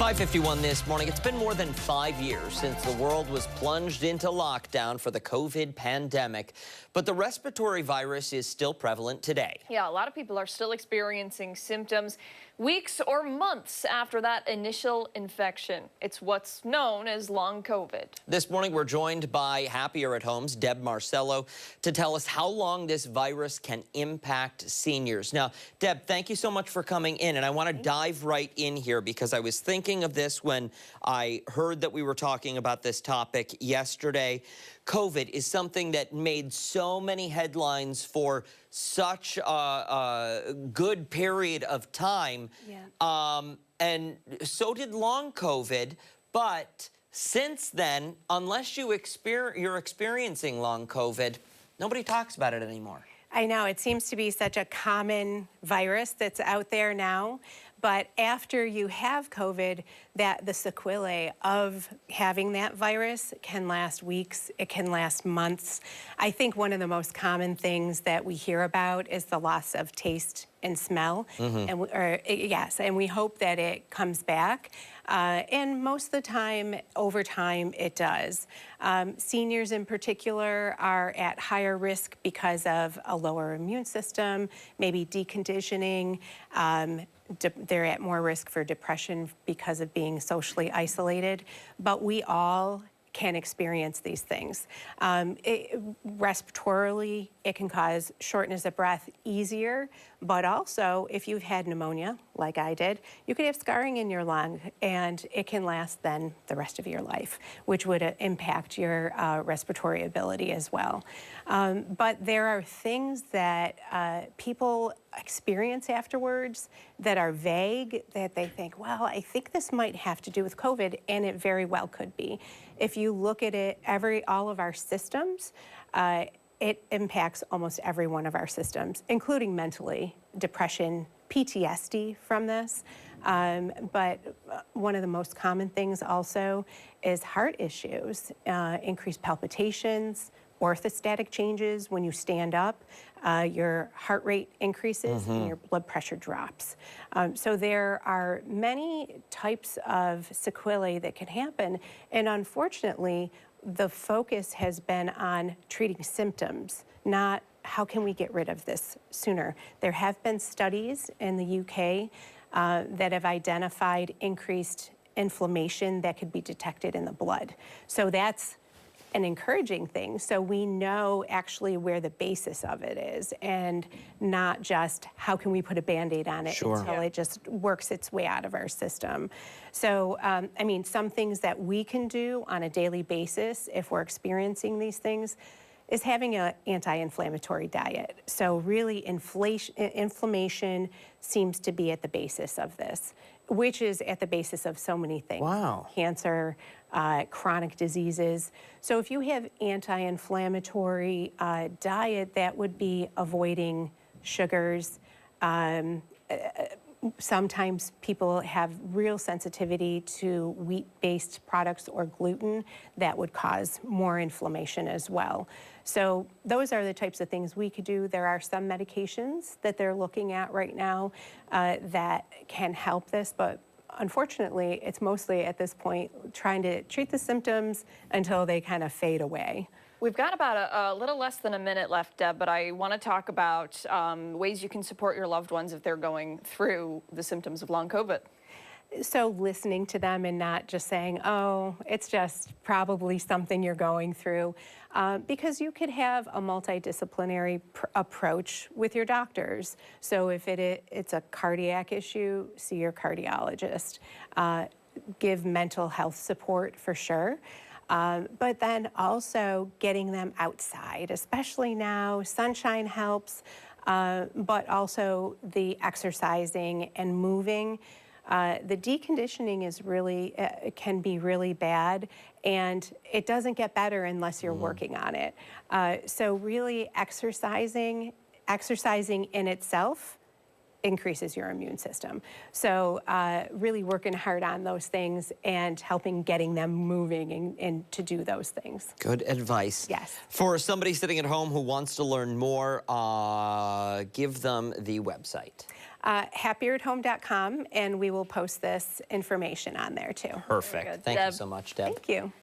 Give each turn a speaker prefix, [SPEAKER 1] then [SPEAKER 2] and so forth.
[SPEAKER 1] 5:51 this morning. It's been more than 5 years since the world was plunged into lockdown for the COVID pandemic, but the respiratory virus is still prevalent today.
[SPEAKER 2] Yeah, a lot of people are still experiencing symptoms weeks or months after that initial infection. It's what's known as long COVID.
[SPEAKER 1] This morning, we're joined by Happier at Home's Deb Marcello to tell us how long this virus can impact seniors. Now, Deb, thank you so much for coming in, and I want to dive right in here because I was thinking of this when I heard that we were talking about this topic yesterday. COVID is something that made so many headlines for such a good period of time. Yeah. And so did long COVID. But since then, unless you're experiencing long COVID, nobody talks about it anymore.
[SPEAKER 3] I know, it seems to be such a common virus that's out there now. But after you have COVID, the sequelae of having that virus can last weeks, it can last months. I think one of the most common things that we hear about is the loss of taste and smell. And we hope that it comes back. And most of the time, over time, it does. Seniors in particular are at higher risk because of a lower immune system, maybe deconditioning. They're at more risk for depression because of being socially isolated, but we all can experience these things. Respiratorily, it can cause shortness of breath easier, but also if you've had pneumonia, like I did, you could have scarring in your lung, and it can last then the rest of your life, which would impact your respiratory ability as well. But there are things that people experience afterwards that are vague, that they think, well, I think this might have to do with COVID, and it very well could be. If you look at it, all of our systems, it impacts almost every one of our systems, including mentally, depression, PTSD from this. But one of the most common things also is heart issues, increased palpitations, orthostatic changes. When you stand up, your heart rate increases and your blood pressure drops. So there are many types of sequelae that can happen, and unfortunately, the focus has been on treating symptoms, not how can we get rid of this sooner. There have been studies in the UK that have identified increased inflammation that could be detected in the blood. So that's an encouraging thing. So we know actually where the basis of it is, and not just how can we put a Band-Aid on it until it just works its way out of our system. So, I mean, some things that we can do on a daily basis if we're experiencing these things is having an anti-inflammatory diet. So really inflammation seems to be at the basis of this, which is at the basis of so many things.
[SPEAKER 1] Wow.
[SPEAKER 3] Cancer, chronic diseases. So if you have anti-inflammatory diet, that would be avoiding sugars. Sometimes people have real sensitivity to wheat-based products or gluten that would cause more inflammation as well. So those are the types of things we could do. There are some medications that they're looking at right now that can help this, but unfortunately, it's mostly at this point trying to treat the symptoms until they kind of fade away.
[SPEAKER 2] We've got about a little less than a minute left, Deb, but I want to talk about ways you can support your loved ones if they're going through the symptoms of long COVID.
[SPEAKER 3] So listening to them and not just saying, oh, it's just probably something you're going through, because you could have a multidisciplinary approach with your doctors. So if it's a cardiac issue, see your cardiologist. Give mental health support for sure. But then also getting them outside, especially now, sunshine helps, but also the exercising and moving. The deconditioning is really, can be really bad, and it doesn't get better unless you're working on it. So really exercising in itself increases your immune system. So really working hard on those things and helping getting them moving and to do those things.
[SPEAKER 1] Good advice.
[SPEAKER 3] Yes.
[SPEAKER 1] For somebody sitting at home who wants to learn more, give them the website.
[SPEAKER 3] HappieratHome.com, and we will post this information on there too.
[SPEAKER 1] Perfect.
[SPEAKER 2] good.
[SPEAKER 1] Thank you
[SPEAKER 2] Deb.
[SPEAKER 1] so much, Deb.
[SPEAKER 3] Thank you.